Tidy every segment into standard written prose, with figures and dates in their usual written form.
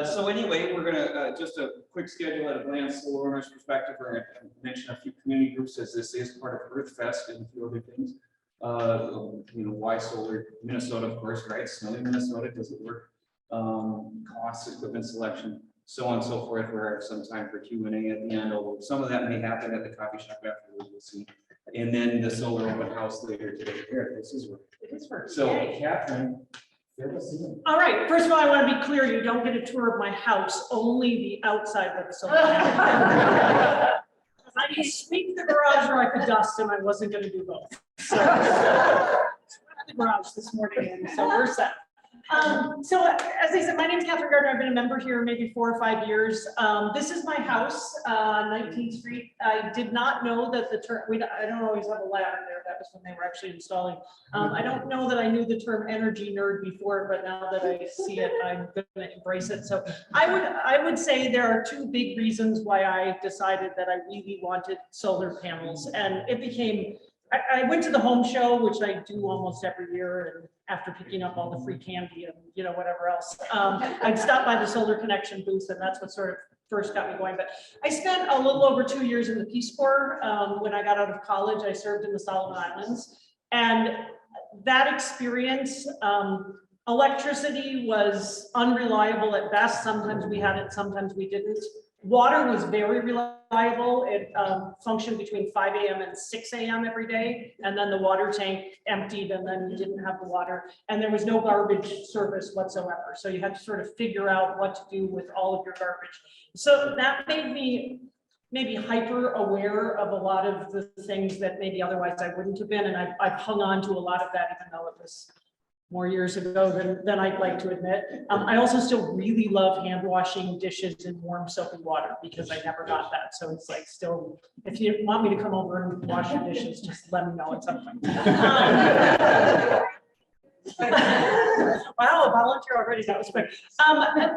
So anyway, we're gonna just a quick schedule at a glance, solar owners' perspective. We're gonna mention a few community groups as this is part of Earth Fest and a few other things. Why solar? Minnesota, of course, right? Snowy Minnesota, does it work? Costs, equipment selection, so on and so forth. We're have some time for Q&A at the end, although some of that may happen at the coffee shop afterwards. We'll see. And then the solar open house later today. Here, this is where it is for. So, Kathryn. All right. First of all, I want to be clear: you don't get a tour of my house, only the outside of the solar panel. I could sweep the garage or I could dust, and I wasn't going to do both. So, I went to the garage this morning, and so we're set. So as I said, my name is Kathryn Gardner. I've been a member here maybe 4 or 5 years. This is my house on 19th Street. I did not know that the term, I don't always have a ladder there. That was when they were actually installing. I don't know that I knew the term energy nerd before, but now that I see it, I'm going to embrace it. So I would say there are 2 big reasons why I decided that I really wanted solar panels. And it became, I went to the home show, which I do almost every year, and after picking up all the free candy and whatever else, I'd stop by the Solar Connection booth, and that's what sort of first got me going. But I spent a little over 2 years in the Peace Corps. When I got out of college, I served in the Solomon Islands, and that experience, electricity was unreliable at best. Sometimes we had it, sometimes we didn't. Water was very reliable. It functioned between 5 a.m. and 6 a.m. every day. And then the water tank emptied and then you didn't have the water. And there was no garbage service whatsoever. So you had to sort of figure out what to do with all of your garbage. So that made me maybe hyper aware of a lot of the things that maybe otherwise I wouldn't have been. And I've hung on to a lot of that, even though it was more years ago than I'd like to admit. I also still really love hand washing dishes in warm soapy water because I never got that. So it's like still, if you want me to come over and wash your dishes, just let me know at some point. Wow, a volunteer already, that was quick.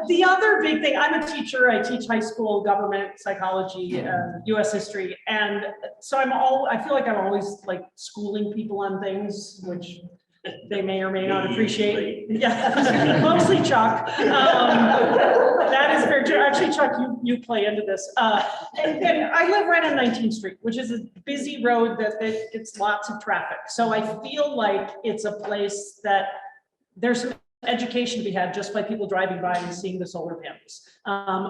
The other big thing, I'm a teacher, I teach high school government, psychology, US history. And so I feel like I'm always like schooling people on things, which they may or may not appreciate. Yeah, mostly Chuck. That is very true. Actually, Chuck, you play into this. And I live right on 19th Street, which is a busy road that gets lots of traffic. So I feel like it's a place that there's some education to be had just by people driving by and seeing the solar panels.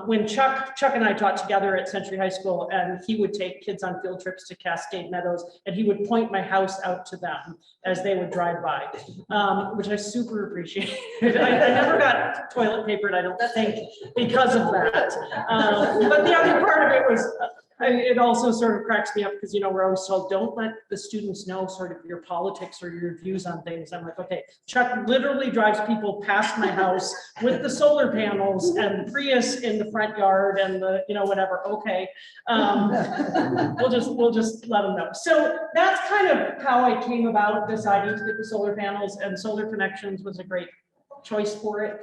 When Chuck and I taught together at Century High School, and he would take kids on field trips to Cascade Meadows, and he would point my house out to them as they would drive by, which I super appreciated. I never got toilet papered, I don't think, because of that. But the other part of it was, it also sort of cracks me up because, we're always told, don't let the students know sort of your politics or your views on things. I'm like, okay, Chuck literally drives people past my house with the solar panels and the Prius in the front yard and the, whatever. Okay. We'll just let them know. So that's kind of how I came about deciding to get the solar panels, and Solar Connections was a great choice for it.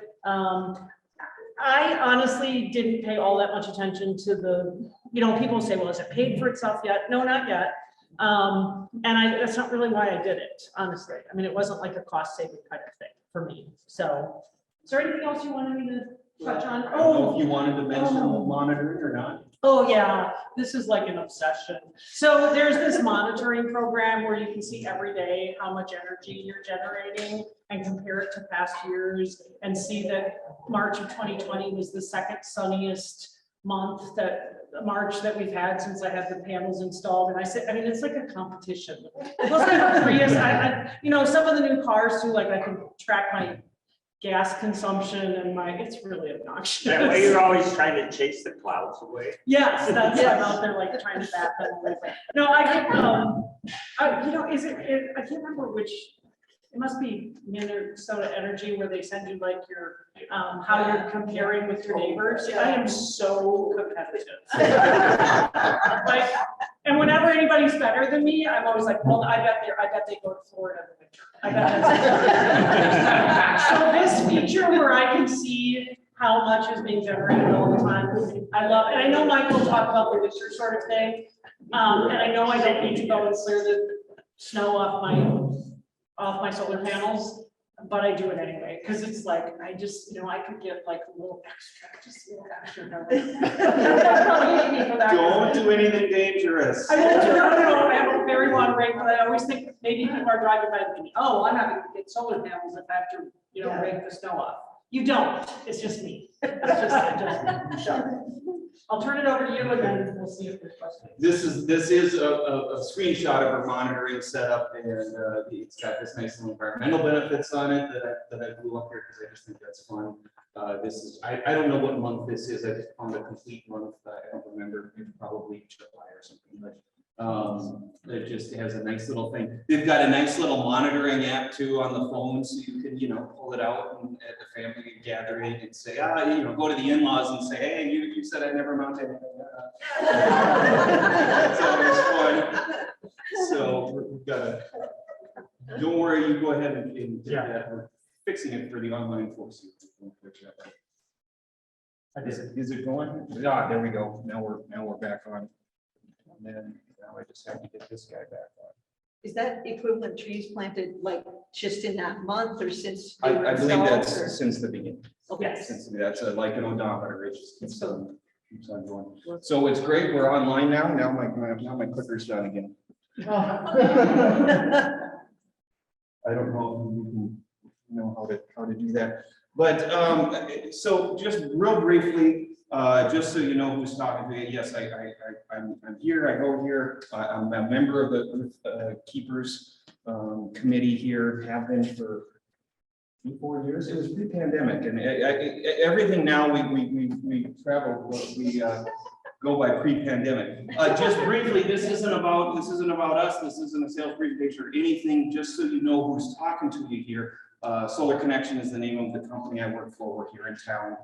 I honestly didn't pay all that much attention to the, people say, well, is it paid for itself yet? No, not yet. And that's not really why I did it, honestly. I mean, it wasn't like a cost saving kind of thing for me. So is there anything else you wanted me to touch on? I don't know if you wanted to mention monitoring or not. Oh yeah, this is like an obsession. So there's this monitoring program where you can see every day how much energy you're generating and compare it to past years and see that March of 2020 was the second sunniest March that we've had since I had the panels installed. And I said, I mean, it's like a competition. Plus I have a Prius, some of the new cars too, like I can track my gas consumption and it's really obnoxious. That way you're always trying to chase the clouds away. Yes, that's why I'm out there like trying to bat them away. No, I get, I can't remember which, it must be Minnesota Energy where they send you like your, how you're comparing with your neighbors. I am so competitive. And whenever anybody's better than me, I'm always like, well, I bet they go to Florida in the winter. I bet so this feature where I can see how much is being generated all the time, I love it. And I know Michael talked about the winter sort of thing. And I know I don't need to go and clear the snow off my solar panels, but I do it anyway because it's like I just I could get like a little extra sure. Don't do anything dangerous. I won't do, no, I have a very long range, but I always think maybe people are driving by thinking, oh, I'm having to get solar panels if I have to, you know, rake the snow off. You don't, it's just me. I'll turn it over to you and then we'll see if there's questions. This is a screenshot of our monitoring setup, and it's got this nice little environmental benefits on it that I blew up here because I just think that's fun. This is I don't know what month this is. I just found a complete month. I don't remember. It's probably July or something, but it just has a nice little thing. They've got a nice little monitoring app too on the phone, so you can, you know, pull it out and at the family gathering and say, you know, go to the in-laws and say, hey, you said I never mount anything. That's always fun. So we've got a, don't worry, you go ahead and do that. We're fixing it for the online folks. Is it going? Ah, there we go. Now we're back on. And then now I just have to get this guy back on. Is that equivalent trees planted like just in that month or since? they were I believe installed, that's or- since the beginning. Okay. Since that's like an odometer, it just keeps on going. So it's great. We're online now. Now my clicker's done again. I don't know if you can know how to do that. But so just real briefly, just so you know who's talking to you, yes, I'm here, I go here, I'm a member of the Keepers committee here, have been for 4 years. It was pre-pandemic, and everything now we travel, we go by pre-pandemic. Just briefly, this isn't about us, this isn't a sales presentation or anything, just so you know who's talking to you here. Solar Connection is the name of the company I work for. We're here in town.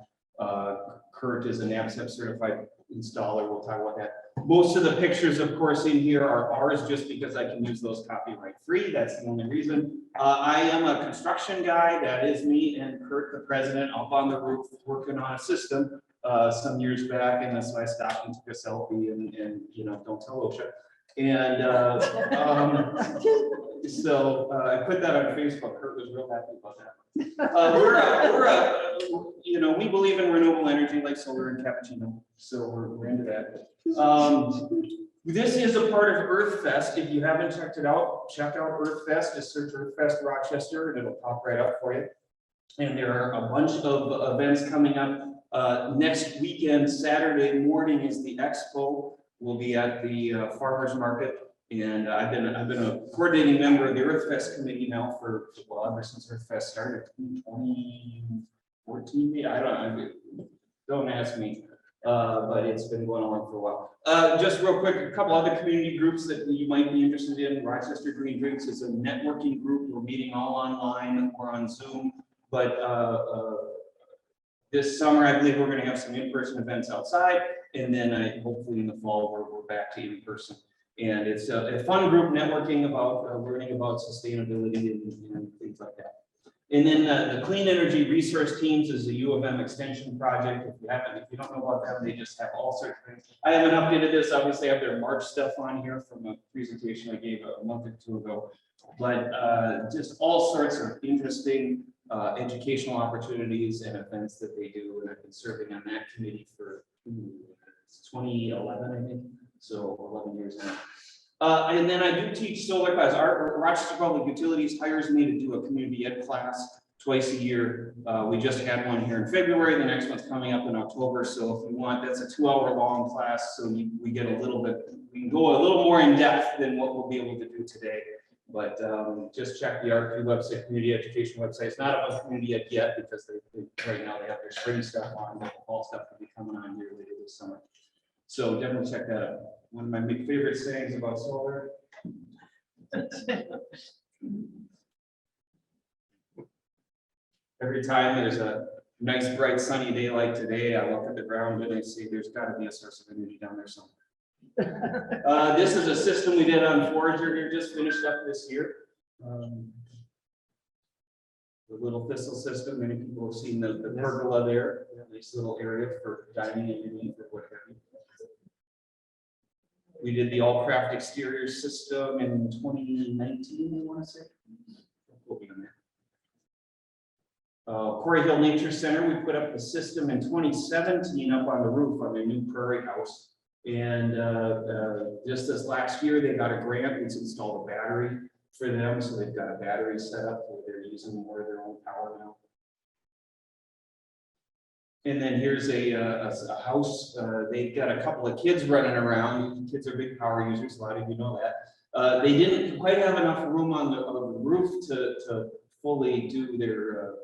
Kurt is an ABSEP certified installer. We'll talk about that. Most of the pictures, of course, in here are ours just because I can use those copyright free. That's the only reason. I am a construction guy. That is me and Kurt, the president, up on the roof working on a system some years back. And so I stopped and took a selfie and you know, don't tell OSHA. And so I put that on Facebook. Kurt was real happy about that. You know, we believe in renewable energy like solar and cappuccino, so we're into that. This is a part of Earthfest. If you haven't checked it out, check out Earthfest. Just search Earthfest Rochester and it'll pop right up for you. And there are a bunch of events coming up. Next weekend, Saturday morning is the expo. We'll be at the farmers market. And I've been a coordinating member of the Earthfest committee now for, well, ever since Earthfest started in 2014. Don't ask me, but it's been going on for a while. Just real quick, a couple other community groups that you might be interested in. Rochester Green Drinks is a networking group. We're meeting all online or on Zoom, but this summer I believe we're going to have some in-person events outside, and then hopefully in the fall we're back to in-person. And it's a fun group networking about learning about sustainability and things like that. And then the Clean Energy Resource Teams is a U of M extension project. If you don't know about them, they just have all sorts of things. I haven't updated this. Obviously, I have their March stuff on here from a presentation I gave a month or two ago. But just all sorts of interesting educational opportunities and events that they do. And I've been serving on that committee for 2011, I think. So 11 years now. And then I do teach solar class. Our Rochester Public Utilities hires me to do a community ed class twice a year. We just had one here in February. The next one's coming up in October. So if you want, that's a 2-hour long class. So we get a little bit, we can go a little more in depth than what we'll be able to do today. But just check the RQ website, community education website. It's not about community ed yet because right now they have their spring stuff on, but the fall stuff will be coming on here later this summer. So definitely check that out. One of my favorite sayings about solar. Every time there's a nice, bright, sunny day like today, I look at the ground and I see there's got to be a source of energy down there somewhere. This is a system we did on Forager here, just finished up this year. The little thistle system. Many people have seen the pergola there. Nice little area for dining underneath or what have you. We did the all-craft exterior system in 2019, I want to say. Quarry Hill Nature Center, we put up the system in 2017 up on the roof on their new Prairie House. And just this last year, they got a grant to install a battery for them. So they've got a battery set up where they're using more of their own power now. And then here's a house. They've got a couple of kids running around. Kids are big power users. A lot of you know that. They didn't quite have enough room on the roof to fully do their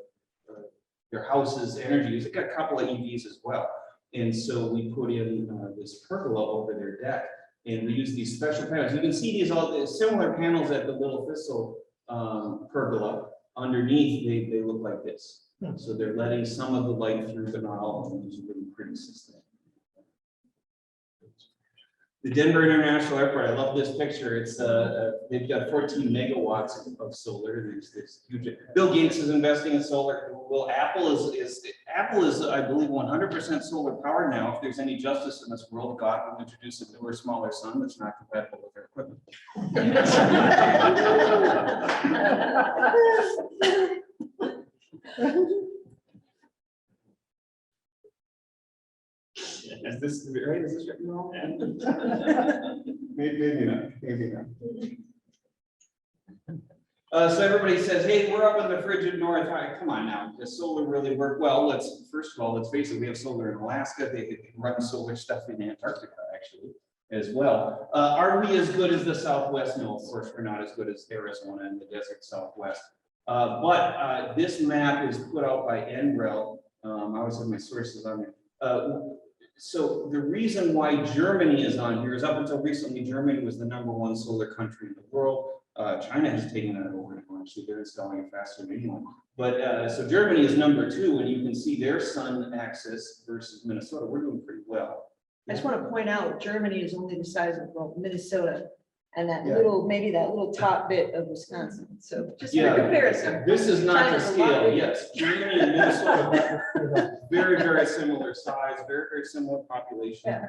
house's energy use. They got a couple of EVs as well. And so we put in this pergola over their deck, and we use these special panels. You can see these all similar panels at the Little Thistle pergola. Underneath, they look like this. So they're letting some of the light through, but not all of them, which is a really pretty system. The Denver International Airport, I love this picture. It's they've got 14 megawatts of solar. There's huge. Bill Gates is investing in solar. Well, Apple is I believe 100% solar powered now. If there's any justice in this world, God will introduce a newer, smaller sun that's not compatible with their equipment. Is this right? Is this written wrong? Maybe not. Maybe not. So everybody says, "Hey, we're up in the frigid north." Come on now, does solar really work? Well, first of all, let's face it. We have solar in Alaska. They can run solar stuff in Antarctica, actually, as well. Are we as good as the Southwest? No, of course, we're not as good as Arizona and the desert Southwest. But this map is put out by NREL. I always have my sources on it. So the reason why Germany is on here is up until recently, Germany was the #1 solar country in the world. China has taken that over now. Actually, they're installing it faster than anyone. But so Germany is #2, and you can see their sun axis versus Minnesota. We're doing pretty well. I just want to point out, Germany is only the size of Minnesota, and that Yeah. maybe that little top bit of Wisconsin. So just for Yeah. comparison. This is not the China's a lot scale, bigger. yes. Germany and Minnesota, very, very similar size, very, very similar population. Yeah.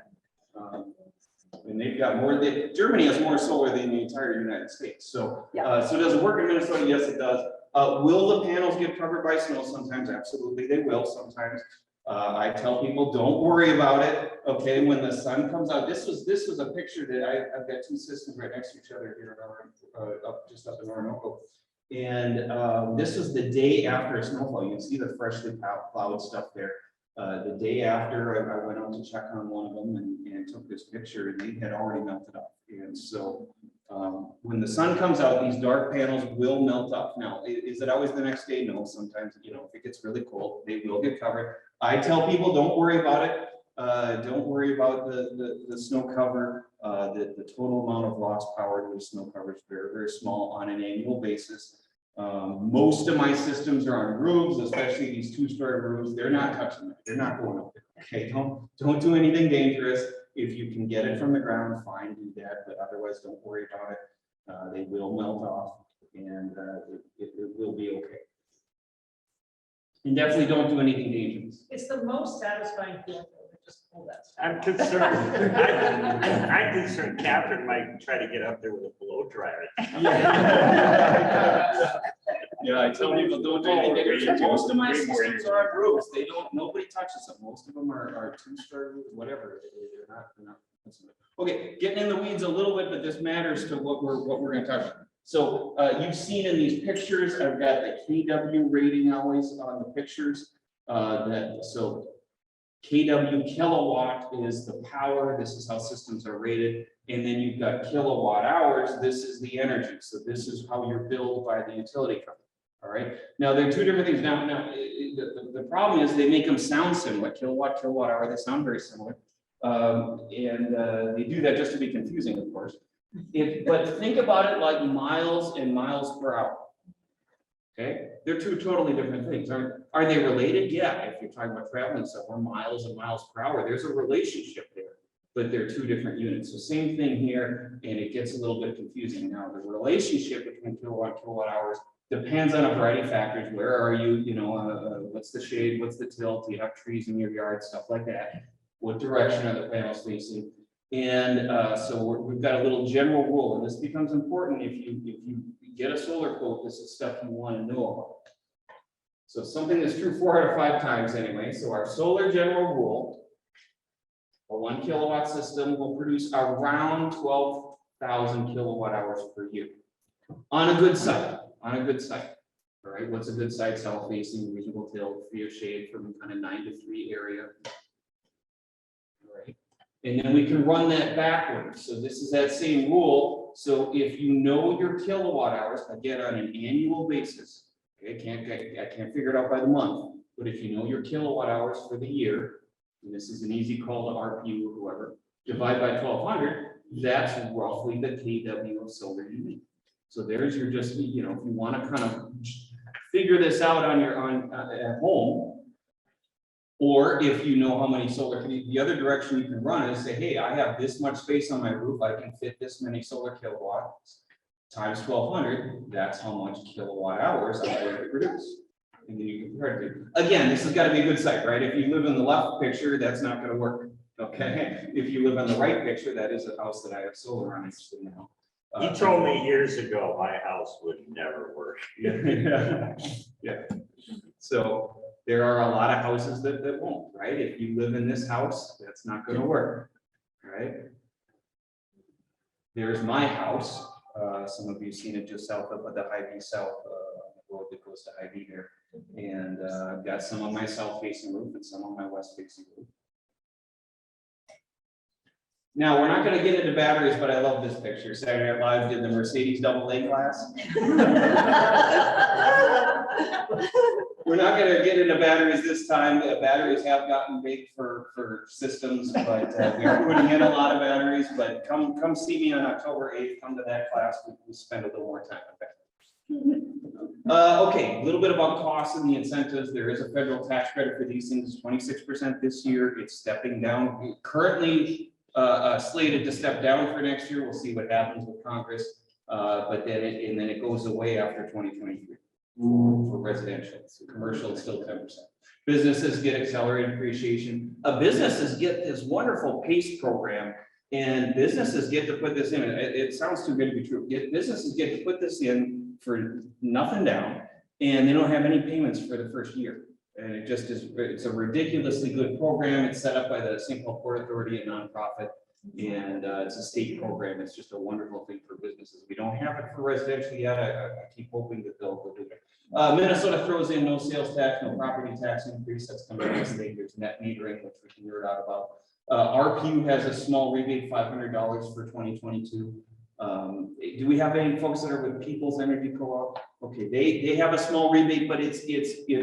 And they've got more, Germany has more solar than the entire United States. So, Yeah. so does it work in Minnesota? Yes, it does. Will the panels get covered by snow? Sometimes, absolutely, they will. Sometimes, I tell people, don't worry about it. Okay, when the sun comes out, this was a picture that I've got two systems right next to each other here, just up in Orinoco. And this was the day after a snowfall. You can see the freshly plowed stuff there. The day after, I went out to check on one of them and took this picture, and they had already melted off. And so when the sun comes out, these dark panels will melt off. Now, is it always the next day? No, sometimes, if it gets really cold, they will get covered. I tell people, don't worry about it. Don't worry about the snow cover. The total amount of lost power to the snow cover is very, very small on an annual basis. Most of my systems are on roofs, especially these two-story roofs. They're not touching it. They're not going up there. Okay, don't do anything dangerous. If you can get it from the ground, fine, do that. But otherwise, don't worry about it. They will melt off, and it will be okay. And definitely don't do anything dangerous. It's the most satisfying feeling to just pull that stuff. I'm concerned, I'm concerned Kathryn might try to get up there with a blow dryer. Yeah, I tell people don't do anything. Most of my systems are on roofs. Nobody touches them. Most of them are two-story roofs, whatever. They're not. Okay, getting in the weeds a little bit, but this matters to what we're going to talk about. So you've seen in these pictures, I've got the KW rating always on the pictures. So KW, kilowatt, is the power. This is how systems are rated. And then you've got kilowatt hours. This is the energy. So this is how you're billed by the utility company. All right. Now there are two different things. Now the problem is they make them sound similar. Kilowatt, kilowatt hour. They sound very similar. They do that just to be confusing, of course. But think about it like miles and miles per hour. Okay, they're two totally different things. Are they related? Yeah, if you're talking about traveling somewhere, miles and miles per hour, there's a relationship there, but they're two different units. So same thing here, and it gets a little bit confusing. Now, the relationship between kilowatt hours depends on a variety of factors. Where are you? What's the shade? What's the tilt? Do you have trees in your yard? Stuff like that. What direction are the panels facing? And so we've got a little general rule, and this becomes important if you get a solar quote. This is stuff you want to know about. So something that's true 4 out of 5 times anyway. So our solar general rule, a 1 kilowatt system will produce around 12,000 kilowatt hours per year on a good site. On a good site. All right, what's a good site? South facing, reasonable tilt, free of shade from kind of 9 to 3 area. All right, and then we can run that backwards. So this is that same rule. So if you know your kilowatt hours, again on an annual basis, okay, I can't figure it out by the month, but if you know your kilowatt hours for the year, and this is an easy call to RPU or whoever, divide by 1200, that's roughly the KW of solar you need. So there's your just, you know, if you want to kind of figure this out on your at home, or if you know how many solar, the other direction you can run is say, hey, I have this much space on my roof, I can fit this many solar kilowatts times 1200, that's how much kilowatt hours I'm going to produce. And then you compare it to, again, this has got to be a good site, right? If you live in the left picture, that's not going to work. Okay, if you live on the right picture, that is a house that I have solar on actually now. He told me years ago, my house would never work. Yeah. So there are a lot of houses that won't, right? If you live in this house, that's not going to work, right? There's my house. Some of you seen it just south of the Hy-Vee South road that goes to Hy-Vee here. And I've got some on my south facing roof and some on my west facing roof. Now, we're not going to get into batteries, but I love this picture. Saturday Night Live did the Mercedes AA class. We're not going to get into batteries this time. The batteries have gotten big for systems, but we are putting in a lot of batteries. But come see me on October 8th. Come to that class. We'll spend a little more time on that. Okay, a little bit about costs and the incentives. There is a federal tax credit for these things, 26% this year. It's stepping down. Currently slated to step down for next year. We'll see what happens with Congress. But then it goes away after 2023 for residential. So commercial is still 10%. Businesses get accelerated depreciation. Businesses get this wonderful PACE program, and businesses get to put this in. It sounds too good to be true. Businesses get to put this in for nothing down, and they don't have any payments for the first year. And it just is, it's a ridiculously good program. It's set up by the St. Paul Port Authority, a nonprofit, and it's a state program. It's just a wonderful thing for businesses. We don't have it for residential yet. I keep hoping that they'll do it. Minnesota throws in no sales tax, no property tax increase. That's coming next thing. There's net metering, which we can nerd out about. RPU has a small rebate, $500 for 2022. Do we have any folks that are with People's Energy Co-op? Okay, they have a small rebate, but it's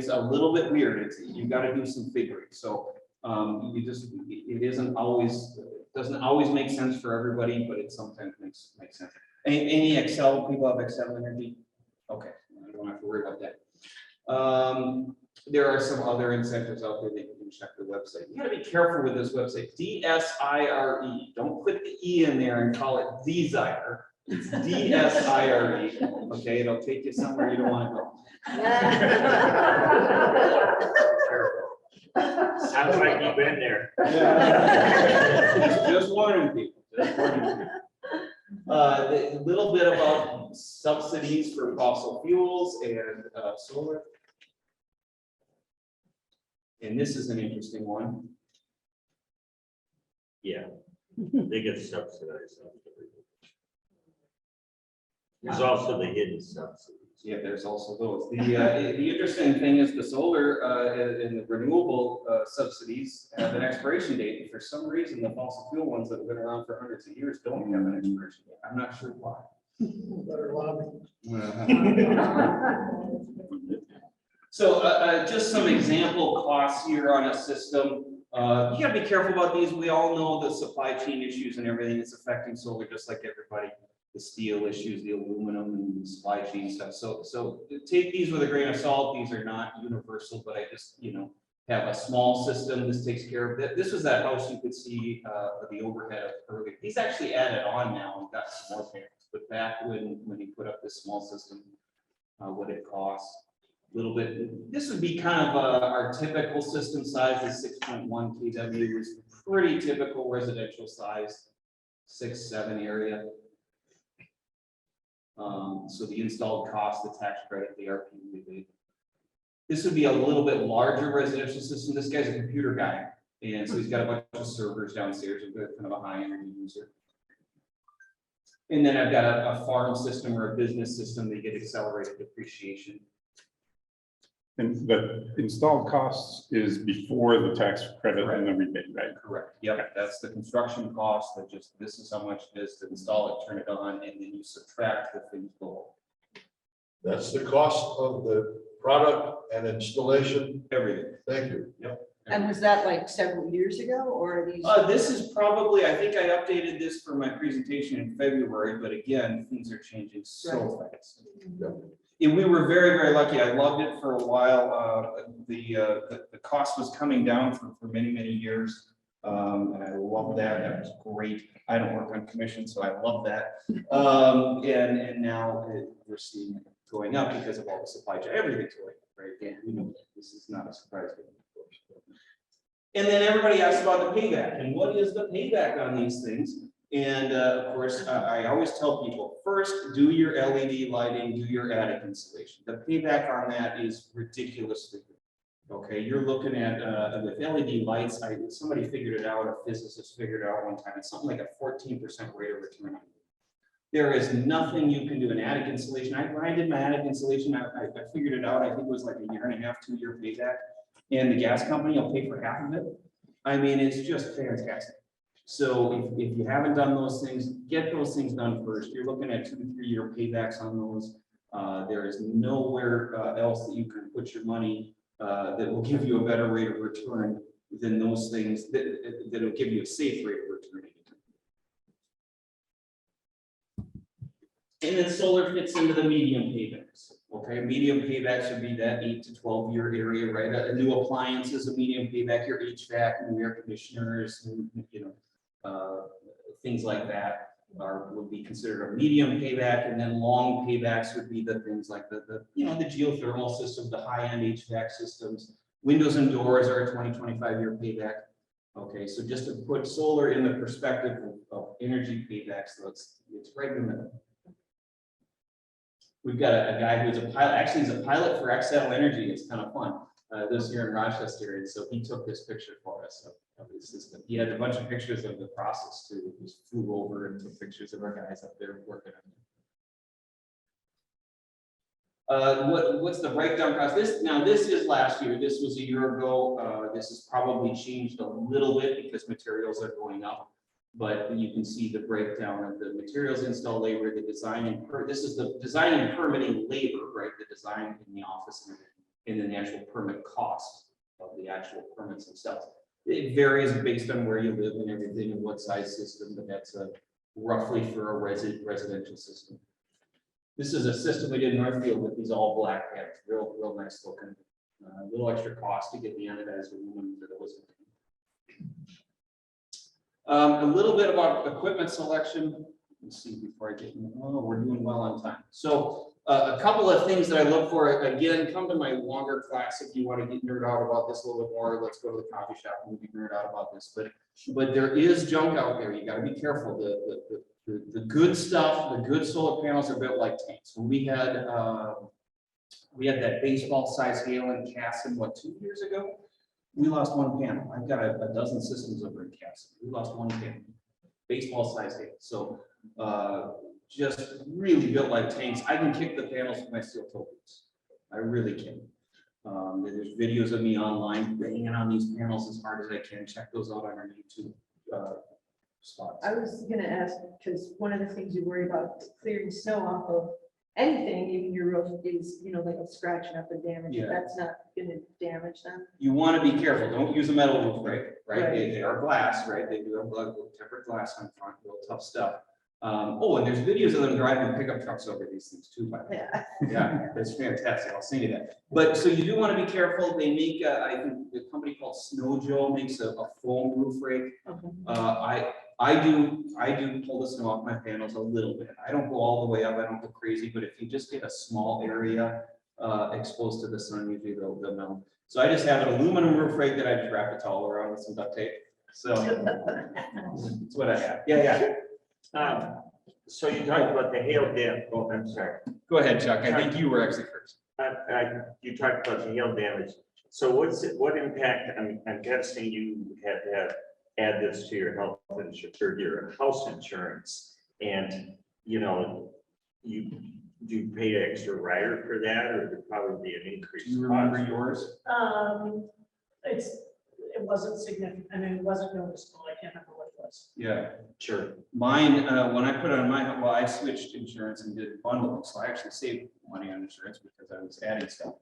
a little bit weird. You got to do some figuring. So it isn't always, doesn't always make sense for everybody, but it sometimes makes sense. Any Excel people have Excel Energy? Okay, I don't have to worry about that. There are some other incentives out there that you can check the website. You got to be careful with this website. DSIRE. Don't put the E in there and call it desire. It's DSIRE. Okay, it'll take you somewhere you don't want to go. Sounds like you've been there. Yeah. Just warning people. Just warning people. A little bit about subsidies for fossil fuels and solar. And this is an interesting one. Yeah, they get subsidized. There's also the hidden subsidies. Yeah, there's also those. The interesting thing is the solar and the renewable subsidies have an expiration date. And for some reason, the fossil fuel ones that have been around for hundreds of years don't have an expiration date. I'm not sure why. So just some example costs here on a system. You gotta be careful about these. We all know the supply chain issues and everything that's affecting solar, just like everybody. The steel issues, the aluminum and the supply chain stuff. So take these with a grain of salt. These are not universal, but I just, have a small system. This takes care of that. This was that house you could see the overhead earlier. He's actually added on now and got some more panels. But back when he put up this small system, what it costs. Little bit, this would be kind of our typical system size is 6.1 kW, is pretty typical residential size, 6-7 area. So the installed cost, the tax credit, the RPU rebate. This would be a little bit larger residential system. This guy's a computer guy. And so he's got a bunch of servers downstairs, a bit kind of a high energy user. And then I've got a farm system or a business system that get accelerated depreciation. And the installed costs is before the tax credit and the rebate, right? Correct. Yep, that's the construction cost, that just, this is how much it is to install it, turn it on, and then you subtract the things below. That's the cost of the product and installation. Everything. Thank you. And was that like several years ago, or are these? This is probably, I think I updated this for my presentation in February, but again, things are changing so fast. And we were very, very lucky. I loved it for a while. The cost was coming down for many, many years. And I love that. That was great. I don't work on commission, so I love that. And now we're seeing it going up because of all the supply chain. Everything's going up, right? Yeah, we know that. This is not a surprise. And then everybody asks about the payback and what is the payback on these things? And of course, I always tell people, first, do your LED lighting, do your attic insulation. The payback on that is ridiculously good. Okay, you're looking at with LED lights, somebody figured it out, a physicist figured it out one time, it's something like a 14% rate of return on. There is nothing you can do in attic insulation. When I did my attic insulation, I figured it out, I think it was like a 1.5 to 2 year payback. And the gas company will pay for half of it. I mean, it's just fantastic. So if you haven't done those things, get those things done first. You're looking at 2 to 3 year paybacks on those. There is nowhere else that you can put your money that will give you a better rate of return than those things that will give you a safe rate of return. And then solar fits into the medium paybacks. Okay, medium paybacks would be that 8 to 12 year area, right? A new appliance is a medium payback. Your HVAC, new air conditioners, things like that would be considered a medium payback. And then long paybacks would be the things like the geothermal systems, the high end HVAC systems. Windows and doors are a 20-25 year payback. Okay, so just to put solar in the perspective of energy paybacks, so it's right in the middle. We've got a guy who's a pilot, actually he's a pilot for Xcel Energy. It's kind of fun. Lives here in Rochester, and so he took this picture for us of his system. He had a bunch of pictures of the process too. He just flew over and took pictures of our guys up there working on it. What's the breakdown cost? This is last year. This was a year ago. This has probably changed a little bit because materials are going up. But you can see the breakdown of the materials, install labor, the design and this is the design and permitting labor, right? The design in the office and then the actual permit cost of the actual permits themselves. It varies based on where you live and everything and what size system, but that's roughly for a residential system. This is a system we did in Northfield with these all black panels, real nice looking. A little extra cost to get the anodized aluminum that it was. A little bit about equipment selection. Let's see before I get in. Oh, we're doing well on time. So a couple of things that I look for. Again, come to my longer class if you want to get nerd out about this a little bit more. Let's go to the coffee shop and we can nerd out about this. But there is junk out there. You got to be careful. The good stuff, the good solar panels are built like tanks. When we had that baseball size hail in Casson, 2 years ago? We lost one panel. I've got a dozen systems over in Casson. We lost one panel, baseball size hail. So just really built like tanks. I can kick the panels with my steel toe boots. I really can. There's videos of me online banging on these panels as hard as I can. Check those out on our YouTube spots. I was gonna ask, because one of the things you worry about clearing snow off of anything, even your roof, is, like a scratching up and damage. Yeah. That's not gonna damage them. You want to be careful. Don't use a metal roof, right? Right. They are glass, right? They do have tempered glass on front, real tough stuff. And there's videos of them driving pickup trucks over these things too, by the way. Yeah. Yeah, it's fantastic. I'll send you that. But so you do want to be careful. They make, I think the company called Snow Joe makes a foam roof rake. Okay. I do pull the snow off my panels a little bit. I don't go all the way up. I don't go crazy, but if you just get a small area exposed to the sun, usually they'll melt. So I just have an aluminum roof rake that I just wrap a towel around with some duct tape. So that's what I have. Yeah. So you talked about the hail dam. Oh, I'm sorry. Go ahead, Chuck. I think you were actually first. You talked about the hail damage. So what impact, I'm guessing you had to add this to your health insurance or your house insurance. And, you know, do you pay extra rider for that, or would probably be an increase? Do you remember yours? It wasn't significant, I mean, it wasn't noticeable, I can't remember what it was. Yeah. Sure. Mine, when I put on my, well, I switched insurance and did bundling, so I actually saved money on insurance because I was adding stuff.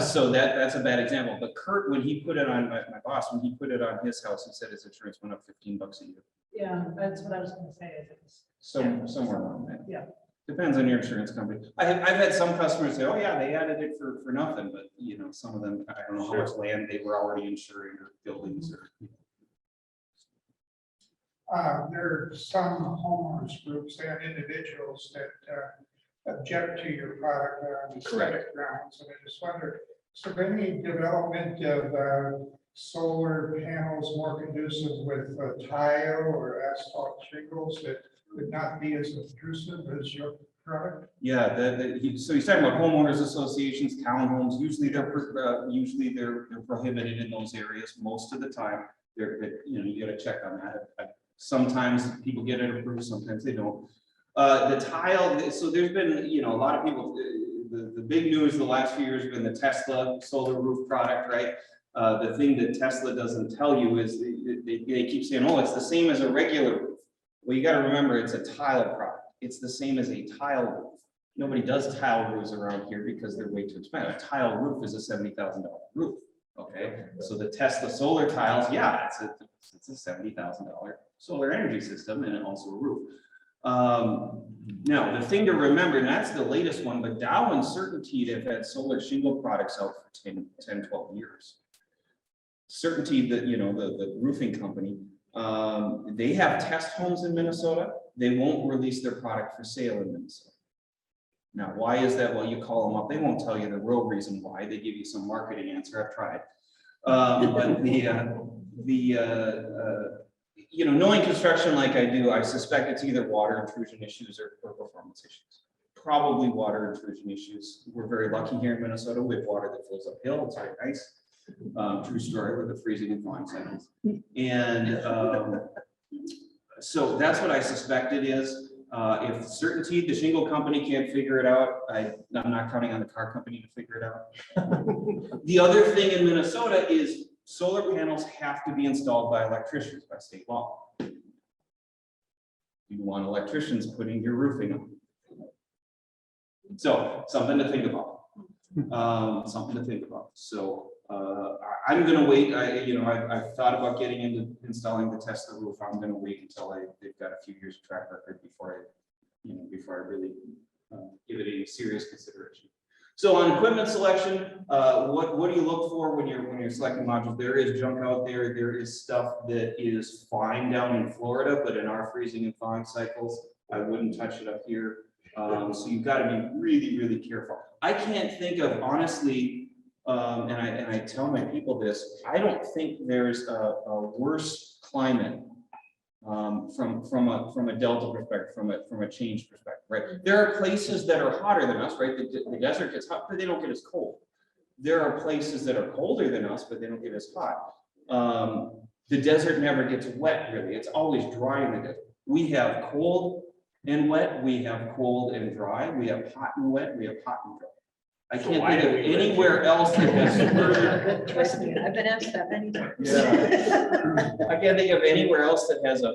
So that's a bad example. But Kurt, when he put it on, my boss, when he put it on his house, he said his insurance went up $15 a year. Yeah, that's what I was gonna say, I think. Somewhere around that. Yeah. Depends on your insurance company. I've had some customers say, oh yeah, they added it for nothing, but you know, some of them, I don't know how much land they were already insuring or buildings or. There are some homeowners groups and individuals that object to your product on aesthetic grounds, and I just wonder, is there any development of solar panels more conducive with tile or asphalt shingles that would not be as obtrusive as your product? Yeah, so he's talking about homeowners associations, townhomes, usually they're prohibited in those areas most of the time. You know, you gotta check on that. Sometimes people get it approved, sometimes they don't. The tile, so there's been, you know, a lot of people, the big news the last few years has been the Tesla solar roof product, right? The thing that Tesla doesn't tell you is they keep saying, oh, it's the same as a regular roof. Well, you got to remember, it's a tile product. It's the same as a tile roof. Nobody does tile roofs around here because they're way too expensive. A tile roof is a $70,000 roof. Okay, so the Tesla solar tiles, yeah, it's a $70,000 solar energy system and also a roof. Now, the thing to remember, and that's the latest one, but Dow and Certainty have had solar shingle products out for 10, 12 years. Certainty, that, you know, the roofing company, they have test homes in Minnesota. They won't release their product for sale in Minnesota. Now, why is that? Well, you call them up. They won't tell you the real reason why. They give you some marketing answer. I've tried. But you know, knowing construction like I do, I suspect it's either water intrusion issues or performance issues. Probably water intrusion issues. We're very lucky here in Minnesota. We have water that flows uphill. It's very nice. True story with the freezing and thawing cycles. And so that's what I suspect it is. If Certainty, the shingle company, can't figure it out, I'm not counting on the car company to figure it out. The other thing in Minnesota is solar panels have to be installed by electricians by state law. You want electricians putting your roofing on. So something to think about. Something to think about. So I'm going to wait. I've thought about getting into installing the Tesla roof. I'm going to wait until they've got a few years of track record before I really give it any serious consideration. So on equipment selection, what do you look for when you're selecting modules? There is junk out there. There is stuff that is fine down in Florida, but in our freezing and thawing cycles, I wouldn't touch it up here. So you've got to be really, really careful. I can't think of, honestly, and I tell my people this, I don't think there's a worse climate from a delta perspective, from a change perspective, right? There are places that are hotter than us, right? The desert gets hot, but they don't get as cold. There are places that are colder than us, but they don't get as hot. The desert never gets wet, really. It's always dry in the desert. We have cold and wet. We have cold and dry. We have hot and wet. We have hot and dry. I can't think of anywhere else that has. Trust me, I've been asked that many times. Yeah. I can't think of anywhere else that has a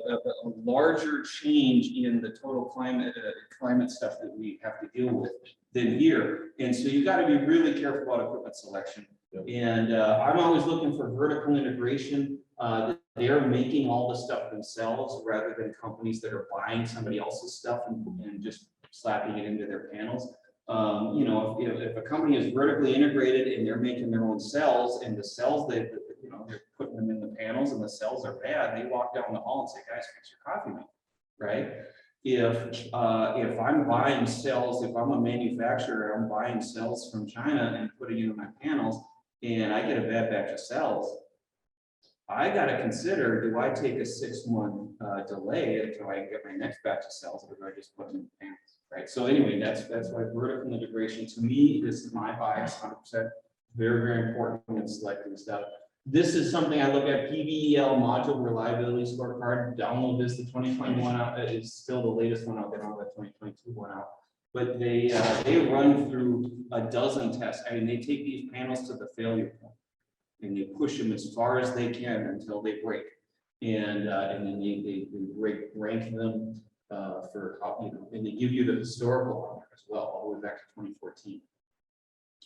larger change in the total climate stuff that we have to deal with than here. And so you got to be really careful about equipment selection. And I'm always looking for vertical integration. They're making all the stuff themselves rather than companies that are buying somebody else's stuff and just slapping it into their panels. If a company is vertically integrated and they're making their own cells, and the cells they're putting them in the panels and the cells are bad, they walk down the hall and say, guys, fix your coffee maker, right? If I'm buying cells, if I'm a manufacturer, I'm buying cells from China and putting it in my panels, and I get a bad batch of cells, I got to consider, do I take a 6-month delay until I get my next batch of cells, or do I just put them in the panels? Right, so anyway, that's why vertical integration, to me, this is my bias, 100%, very, very important when selecting stuff. This is something I look at, PVEL module reliability scorecard, download this, the 2021 out, is still the latest one out there, not the 2022 one out. But they run through a dozen tests. I mean, they take these panels to the failure point and they push them as far as they can until they break. And then they rank them for, and they give you the historical on there as well, all the way back to 2014.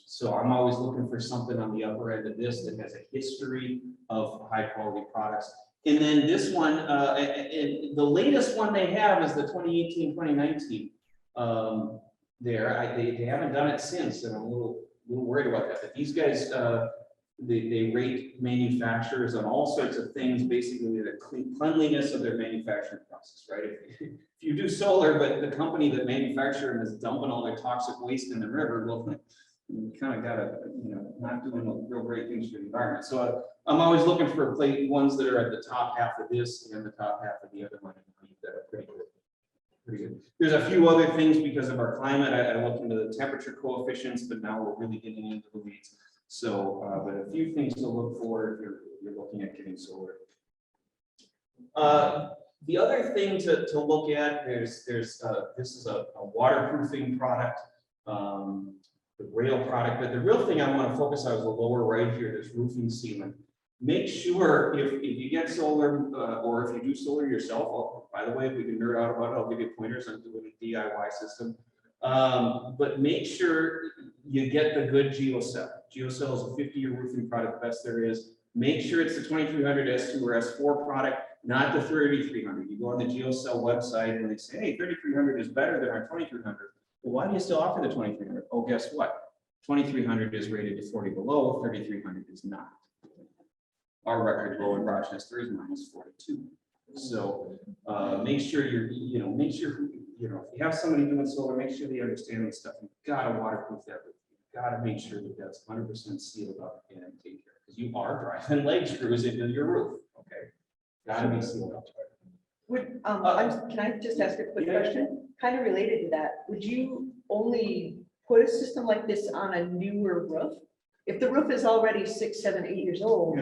So I'm always looking for something on the upper end of this that has a history of high quality products. And then this one, and the latest one they have is the 2018, 2019. They haven't done it since, and I'm a little worried about that. But these guys, they rate manufacturers on all sorts of things, basically the cleanliness of their manufacturing process, right? If you do solar, but the company that manufactures them is dumping all their toxic waste in the river, well, you kind of gotta, not doing real great things for the environment. So I'm always looking for ones that are at the top half of this and the top half of the other one that are pretty good. Pretty good. There's a few other things because of our climate. I looked into the temperature coefficients, but now we're really getting into the weeds. So, but a few things to look for if you're looking at getting solar. The other thing to look at, this is a waterproofing product, the rail product, but the real thing I want to focus on is the lower right here, this roofing sealant. Make sure if you get solar or if you do solar yourself, by the way, if we can nerd out about it, I'll give you pointers on doing a DIY system. But make sure you get the good GeoCell. GeoCell is a 50-year roofing product, best there is. Make sure it's the 2300 S2 or S4 product, not the 3300. You go on the GeoCell website and they say, hey, 3300 is better than our 2300. Well, why do you still offer the 2300? Oh, guess what? 2300 is rated to 40 below, 3300 is not. Our record low in Rochester is -42. So make sure if you have somebody doing solar, make sure they understand this stuff. You've got to waterproof that roof. You've got to make sure that that's 100% sealed up and take care, because you are driving leg screws into your roof. Okay, got to be sealed up. Can I just ask a quick question? Kind of related to that, would you only put a system like this on a newer roof? If the roof is already 6, 7, 8 years old,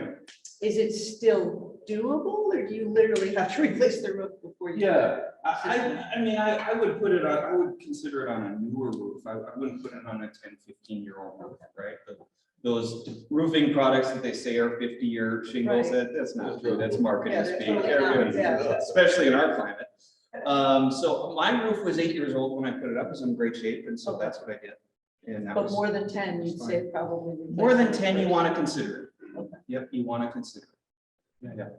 is it still doable, or do you literally have to replace the roof before you? Yeah, I would put it on, I would consider it on a newer roof. I wouldn't put it on a 10, 15-year-old roof, right? But those roofing products that they say are 50-year shingles, that's not true. That's marketing speak, especially in our climate. So my roof was 8 years old when I put it up. It was in great shape, and so that's what I did. And that But was more than 10, you'd say probably. more than 10. You want to consider it. Okay. Yep, you want to consider it. Yeah.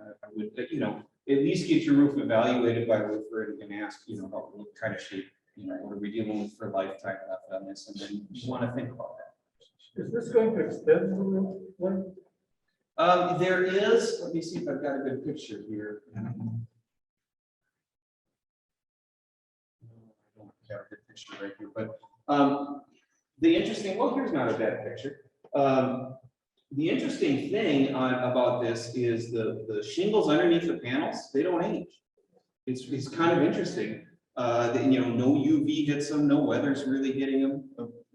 I would, at least get your roof evaluated by a roofer and ask, what kind of shape, what are we dealing with for lifetime left on this, and then you want to think about that. Is this going to extend the roof? There is. Let me see if I've got a good picture here. I don't have a good picture right here, but the interesting. Well, here's not a bad picture. The interesting thing about this is the shingles underneath the panels, they don't age. It's kind of interesting. No UV hits them, no weather's really hitting them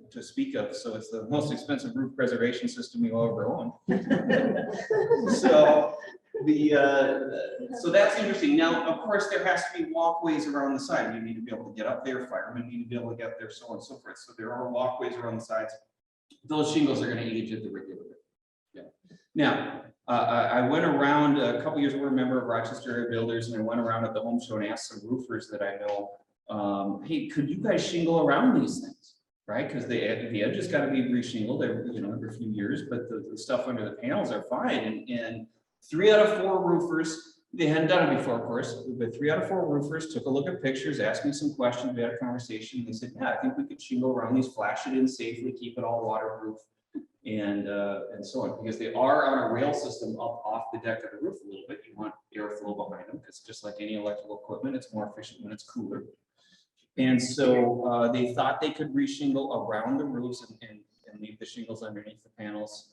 to speak of. So it's the most expensive roof preservation system you'll ever own. So so that's interesting. Now, of course, there has to be walkways around the side. You need to be able to get up there. Firemen need to be able to get there, so on and so forth. So there are walkways around the sides. Those shingles are going to age at the regular rate. Yeah. Now, I went around a couple years ago, a member of Rochester Area Builders, and I went around at the home show and asked some roofers that I know, hey, could you guys shingle around these things? Right? Because the edges got to be reshingled every few years, but the stuff under the panels are fine. And 3 out of 4 roofers, they hadn't done it before, of course, but 3 out of 4 roofers took a look at pictures, asked me some questions, we had a conversation, and they said, yeah, I think we could shingle around these, flash it in safely, keep it all waterproof, and so on, because they are on a rail system up off the deck of the roof a little bit. You want airflow behind them, because just like any electrical equipment, it's more efficient when it's cooler. And so they thought they could reshingle around the roofs and leave the shingles underneath the panels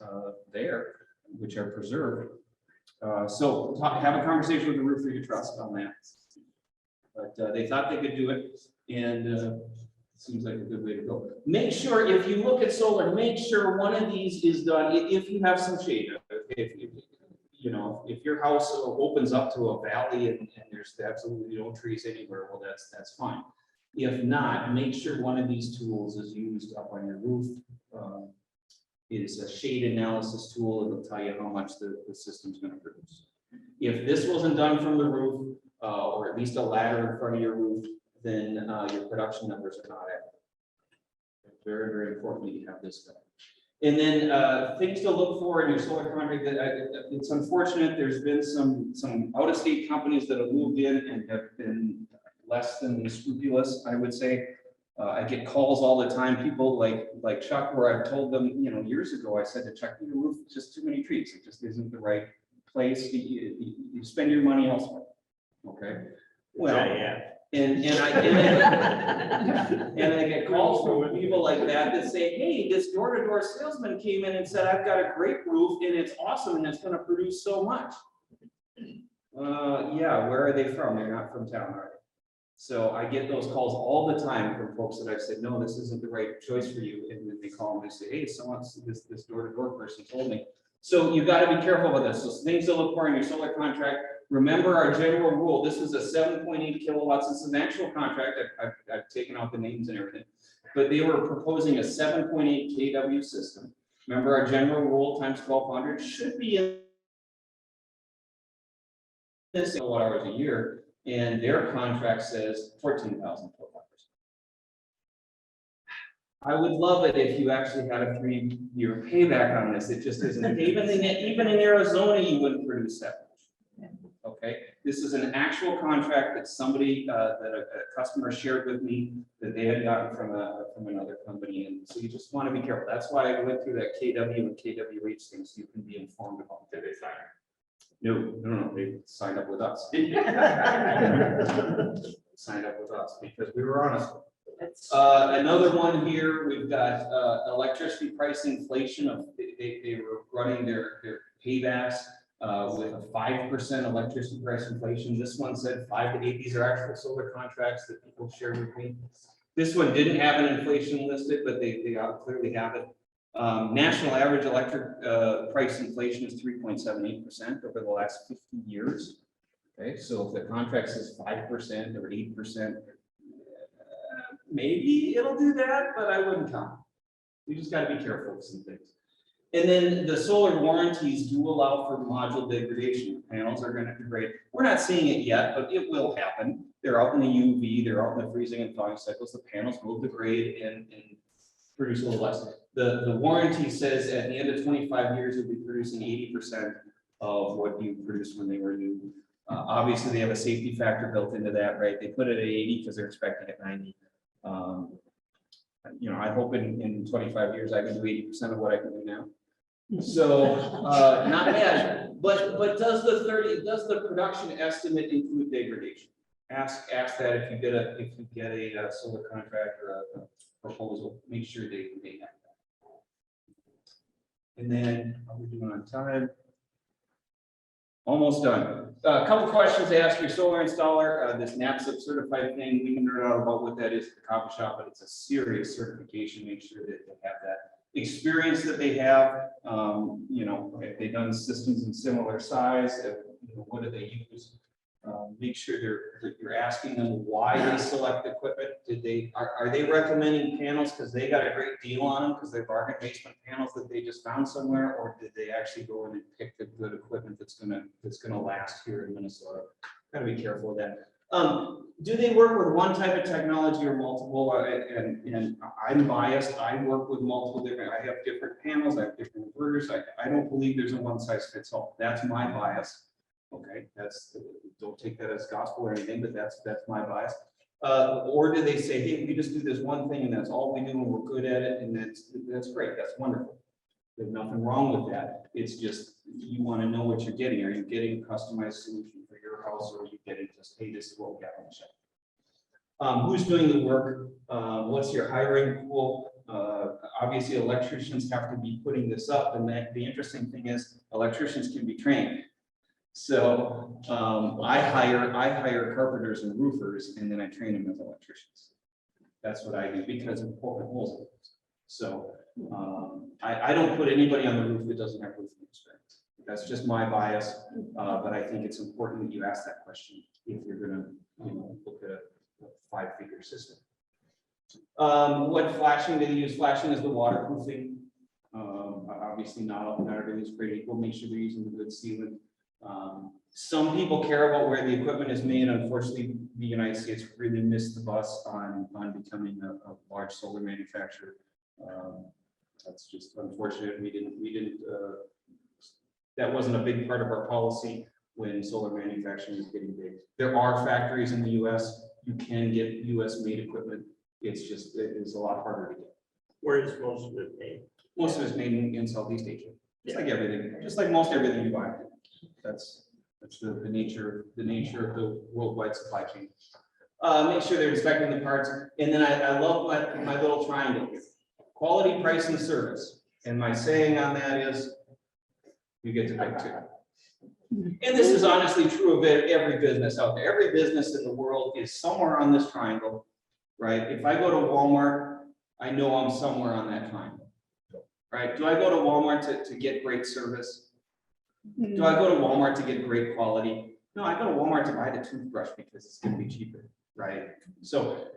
there, which are preserved. So have a conversation with the roofer you trust on that. But they thought they could do it. And seems like a good way to go. Make sure, if you look at solar, make sure one of these is done, if you have some shade. You know, if your house opens up to a valley and there's absolutely no trees anywhere, well, that's fine. If not, make sure one of these tools is used up on your roof. Is a shade analysis tool. It'll tell you how much the system's going to produce. If this wasn't done from the roof, or at least a ladder in front of your roof, then your production numbers are not accurate. Very, very important that you have this done. And then things to look for in your solar contract. It's unfortunate. There's been some out-of-state companies that have moved in and have been less than scrupulous, I would say. I get calls all the time. People like Chuck, where I've told them, you know, years ago, I said to Chuck, your roof is just too many trees. It just isn't the right place. You spend your money elsewhere. Okay. Well, Yeah. and I get calls from people like that say, hey, this door-to-door salesman came in and said, I've got a great roof and it's awesome and it's going to produce so much. Yeah, where are they from? They're not from town, are they? So I get those calls all the time from folks that I've said, no, this isn't the right choice for you. And then they call and they say, hey, this door-to-door person told me. So you got to be careful with this. So things to look for in your solar contract. Remember our general rule. This is a 7.8 kilowatts. This is an actual contract. I've taken out the names and everything, but they were proposing a 7.8 kW system. Remember our general rule times 1200 should be in this kilowatt hours a year, and their contract says 14,000 kilowatt hours. I would love it if you actually had a 3-year payback on this. It just isn't. Even in Arizona, you wouldn't produce that much. Okay, this is an actual contract that somebody that a customer shared with me that they had gotten from another company, and so you just want to be careful. That's why I went through that KW and KWH thing, so you can be informed about. Did they sign? No, they signed up with us. Signed up with us because we were honest. Another one here, we've got electricity price inflation of they were running their paybacks with a 5% electricity price inflation. This one said 5 to 8. These are actual solar contracts that people shared with me. This one didn't have an inflation listed, but they clearly have it. National average electric price inflation is 3.78% over the last 50 years. Okay, so if the contract says 5% or 8%, maybe it'll do that, but I wouldn't count. You just got to be careful with some things. And then the solar warranties do allow for module degradation. Panels are going to degrade. We're not seeing it yet, but it will happen. They're out in the UV, they're out in the freezing and thawing cycles. The panels will degrade and produce a little less. The warranty says at the end of 25 years, you'll be producing 80% of what you produced when they were new. Obviously, they have a safety factor built into that, right? They put it at 80 because they're expecting at 90. You know, I hope in 25 years I can do 80% of what I can do now. So not bad, but does the production estimate include degradation? Ask that if you get a solar contract or a proposal, make sure they have that. And then how are we doing on time? Almost done. A couple questions to ask your solar installer. This NAPSIP certified thing, we can learn out about what that is at the coffee shop, but it's a serious certification. Make sure that they have that experience that they have. You know, if they've done systems in similar size, you know, what do they use? Make sure you're asking them why they select equipment. Are they recommending panels because they got a great deal on them because they're bargain basement panels that they just found somewhere, or did they actually go in and pick the good equipment that's gonna last here in Minnesota? Gotta be careful with that. Do they work with one type of technology or multiple? And I'm biased. I work with multiple different. I have different panels. I have different inverters. I don't believe there's a one size fits all. That's my bias. Okay, don't take that as gospel or anything, but that's my bias. Or do they say, hey, we just do this one thing and that's all we do and we're good at it, and that's great, that's wonderful. There's nothing wrong with that. It's just you want to know what you're getting. Are you getting a customized solution for your house, or are you getting just, hey, this is what we got on the shelf? Who's doing the work? What's your hiring pool? Obviously, electricians have to be putting this up, and the interesting thing is electricians can be trained. So I hire carpenters and roofers, and then I train them as electricians. That's what I do because of poking holes in it. So I don't put anybody on the roof that doesn't have roofing experience. That's just my bias, but I think it's important that you ask that question if you're gonna, look at a 5-figure system. What flashing do they use? Flashing is the waterproofing. Obviously not everything's created equal. Make sure they're using the good sealant. Some people care about where the equipment is made. Unfortunately, the United States really missed the bus on becoming a large solar manufacturer. That's just unfortunate. We didn't, that wasn't a big part of our policy when solar manufacturing was getting big. There are factories in the US. You can get US made equipment. It's just, it is a lot harder to get. Where is most of it made? Most of it's made in Southeast Asia. Just like everything, just like most everything you buy. That's the nature of the worldwide supply chain. Make sure they're inspecting the parts. And then I love my little triangle here. Quality, price, and service. And my saying on that is, you get to pick 2. And this is honestly true of every business out there. Every business in the world is somewhere on this triangle, right? If I go to Walmart, I know I'm somewhere on that triangle, right? Do I go to Walmart to get great service? Do I go to Walmart to get great quality? No, I go to Walmart to buy the toothbrush because it's going to be cheaper, right? So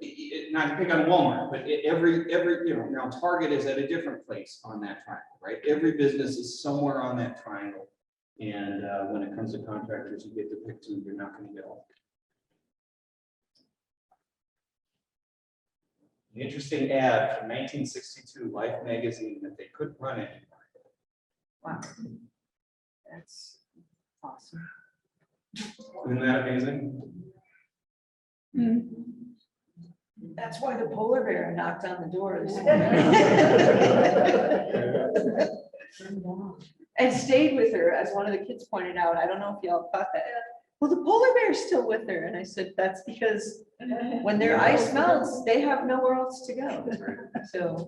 not to pick on Walmart, but every now Target is at a different place on that triangle, right? Every business is somewhere on that triangle. And when it comes to contractors, you get to pick 2. You're not going to get all. An interesting ad from 1962 Life magazine that they couldn't run anymore. Wow. That's awesome. Isn't that amazing? That's why the polar bear knocked on the door this morning. And stayed with her, as one of the kids pointed out. I don't know if y'all caught that. Well, the polar bear's still with her. And I said, that's because when their ice melts, they have nowhere else to go. So.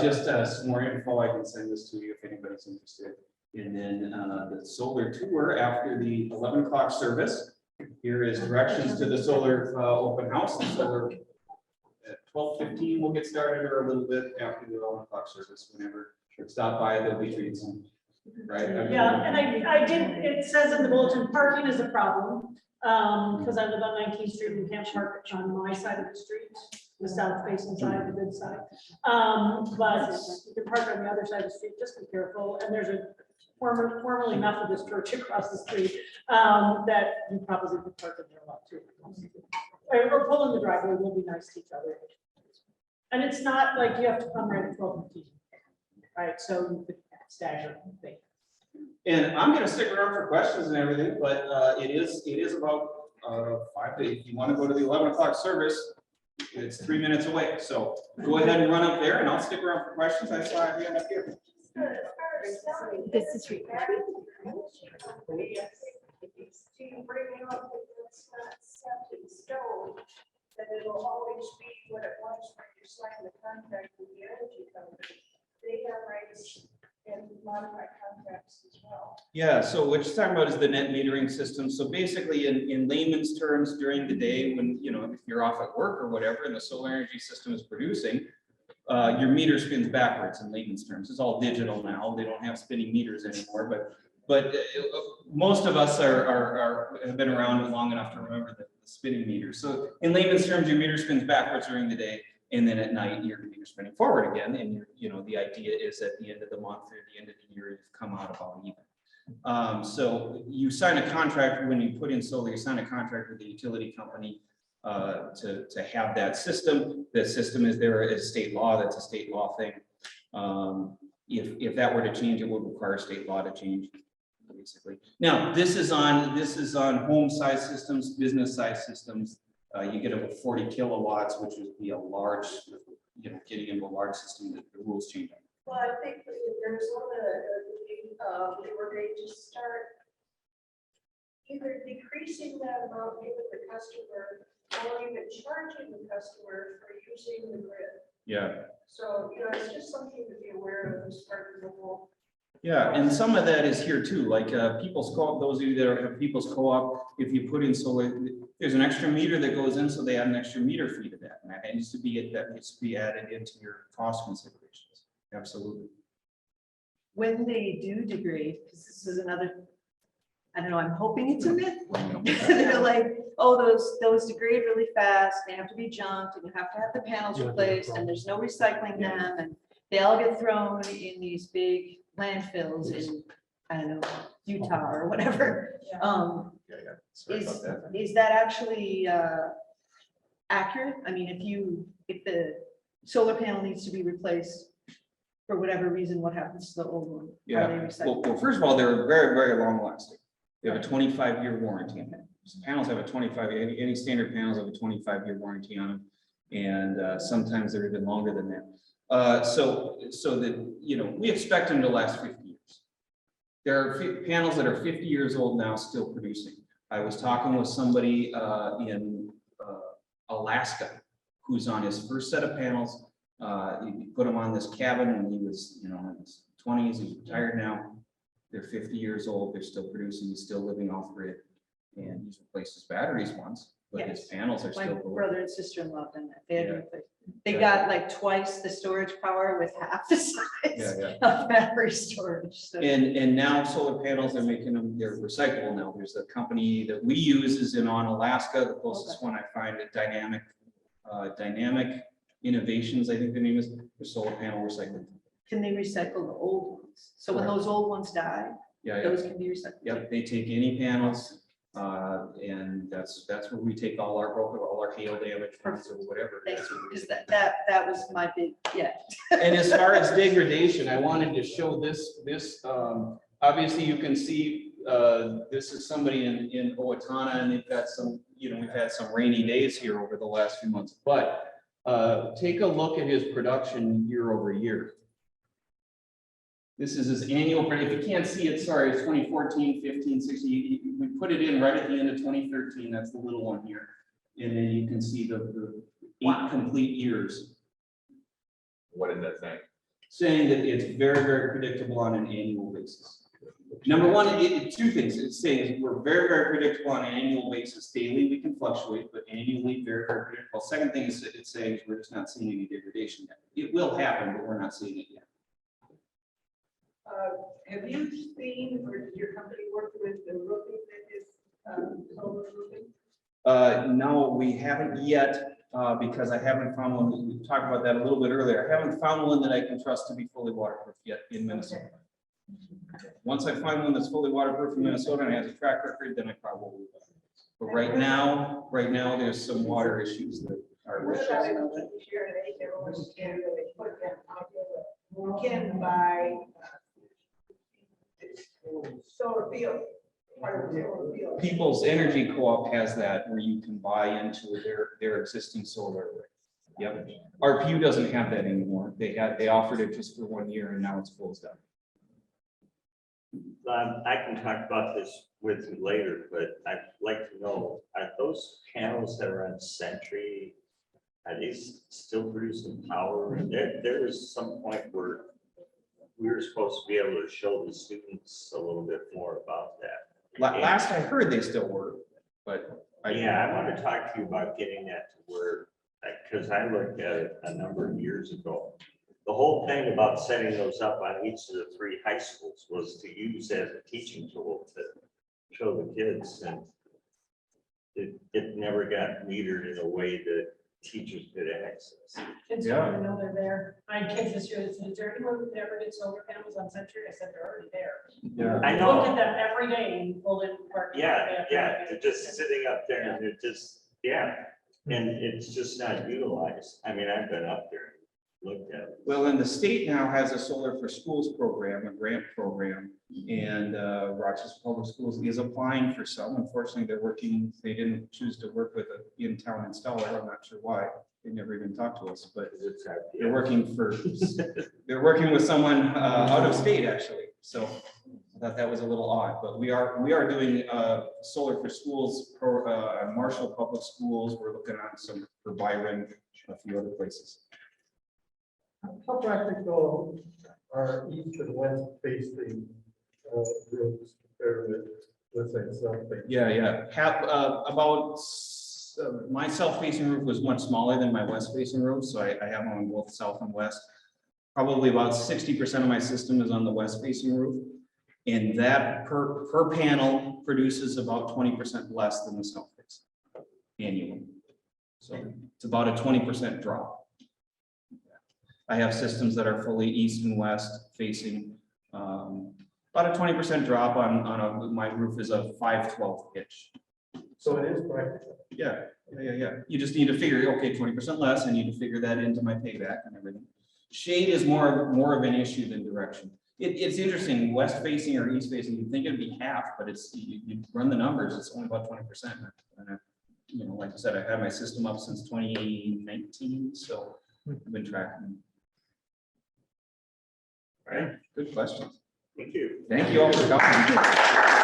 Just some more info. I can send this to you if anybody's interested. And then the solar tour after the 11 o'clock service. Here is directions to the solar open house. The solar at 12:15 we'll get started, or a little bit after the 11 o'clock service. Whenever stop by, there'll be treats. Right? Yeah, and I did, it says in the bulletin, parking is a problem, because I live on 19th Street and can't park on my side of the street, the south facing side, the good side. But you can park on the other side of the street, just be careful. And there's a formerly Methodist church across the street that you probably could park in there a lot too. Or pull in the driveway, we'll be nice to each other. And it's not like you have to come right at 12:15, right? So you could stagger things. And I'm going to stick around for questions and everything, but it is about 5 to 8. If you want to go to the 11 o'clock service, it's 3 minutes away. So go ahead and run up there, and I'll stick around for questions. I saw you up here. This is recorded. Bring up that it's not set in stone, that it'll always be what it was when you sign the contract with the energy company. They have rights and modify contracts as well. Yeah, so what you're talking about is the net metering system. So basically in layman's terms, during the day when, if you're off at work or whatever, and the solar energy system is producing, your meter spins backwards in layman's terms. It's all digital now. They don't have spinning meters anymore, but most of us have been around long enough to remember the spinning meter. So in layman's terms, your meter spins backwards during the day, and then at night you're spinning forward again. And the idea is at the end of the month or the end of the year, you've come out about even. So you sign a contract when you put in solar. You sign a contract with the utility company to have that system. The system is there as state law. That's a state law thing. If that were to change, it would require state law to change. Basically, now this is on home size systems, business size systems. You get up to 40 kilowatts, which would be a large, getting into a large system. The rules change. Well, I think that there's one that we were going to start either decreasing that amount given the customer or even charging the customer for using the grid. Yeah. So, it's just something to be aware of as part of the whole Yeah, and some of that is here too, like people's co-op, those of you that have people's co-op, if you put in solar, there's an extra meter that goes in, so they add an extra meter fee to that. And that needs to be added into your cost considerations. Absolutely. When they do degrade, because this is another, I don't know, I'm hoping it's a myth. They're like, oh, those degrade really fast, they have to be junked, and you have to have the panels replaced, and there's no recycling them, and they all get thrown in these big landfills in, I don't know, Utah or whatever. Sorry about that. Is that actually accurate? I mean, if the solar panel needs to be replaced for whatever reason, what happens to the old one? Are they Yeah, recycled? well, first of all, they're very, very long lasting. They have a 25-year warranty on them. Panels have a 25, any standard panels have a 25-year warranty on them. And sometimes they're even longer than that. So that, you know, we expect them to last 50 years. There are panels that are 50 years old now still producing. I was talking with somebody in Alaska who's on his first set of panels. He put them on this cabin when he was, you know, in his 20s. He's retired now. They're 50 years old. They're still producing. He's still living off grid. And he's replaced his batteries once, but his panels are My still going. brother and sister-in-law done that. They had to Yeah. replace. They got like twice the storage power with half the size of battery storage. So And now solar panels, they're making them, they're recyclable now. There's a company that we use is in Alaska. The closest one I find is Dynamic Innovations, I think the name is, for solar panel recycling. can they recycle the old ones? So when Correct. those old ones die, Yeah, those can be recycled. yep, they take any panels, and that's where we take all our hail damage ones or whatever. Thanks, That's where we because take. that was my big, yeah. And as far as degradation, I wanted to show this, obviously you can see, this is somebody in Owatonna, and they've got some, you know, we've had some rainy days here over the last few months, but take a look at his production year over year. This is his annual, if you can't see it, sorry, it's 2014, 15, 16, we put it in right at the end of 2013, that's the little one here. And then you can see the 8 complete years. What did that say? Saying that it's very, very predictable on an annual basis. Number one, two things. It's saying we're very, very predictable on an annual basis. Daily, we can fluctuate, but annually, very, very predictable. Second thing is that it's saying we're just not seeing any degradation yet. It will happen, but we're not seeing it yet. Have you seen, or did your company work with the roofing that is solar roofing? No, we haven't yet, because I haven't found one. We talked about that a little bit earlier. I haven't found one that I can trust to be fully waterproof yet in Minnesota. Once I find one that's fully waterproof in Minnesota and has a track record, then I probably will. But right now, there's some water issues that are. What about in here, they always can really put them out there. You can buy solar field. Part of the solar field. People's Energy Co-op has that where you can buy into their existing solar array. Yep. RPU doesn't have that anymore. They offered it just for 1 year and now it's closed up. I can talk about this with you later, but I'd like to know, are those panels that are on Sentry, are they still producing power? There was some point where we were supposed to be able to show the students a little bit more about that. Last I heard, they still work, but Yeah, I want to talk to you about getting that to where, because I looked at it a number of years ago. The whole thing about setting those up on each of the 3 high schools was to use as a teaching tool to show the kids, and it never got metered in a way that teachers could access. Kids Yeah. don't even know they're there. I had kids this year, that said, is there anyone who ever did solar panels on Century? I said, they're already there. yeah. I We looked know. at them every day and pulled in. parked Yeah, them. they're just sitting up there and they're just, and it's just not utilized. I mean, I've been up there and looked at it. Well, and the state now has a Solar for Schools program, a grant program, and Rochester Public Schools is applying for some. Unfortunately, they didn't choose to work with an in-town installer. I'm not sure why. They never even talked to us, but they're working with someone out of state, actually. So I thought that was a little odd, but we are doing Solar for Schools for Marshall Public Schools. We're looking on some for Byron, a few other places. How practical are east and west facing roofs compared with say, something? Yeah. My south facing roof was much smaller than my west facing roof, so I have them on both south and west. Probably about 60% of my system is on the west facing roof. And that per panel produces about 20% less than the south facing annually. So it's about a 20% drop. I have systems that are fully east and west facing. About a 20% drop on my roof is a 5/12 pitch. So it is practical. Yeah. You just need to figure, okay, 20% less, I need to figure that into my payback and everything. Shade is more of an issue than direction. It's interesting, west facing or east facing, you'd think it'd be half, but it's, you run the numbers, it's only about 20%. And you know, like I said, I've had my system up since 2019, so I've been tracking. All right, Good question. thank you. Thank you all for coming.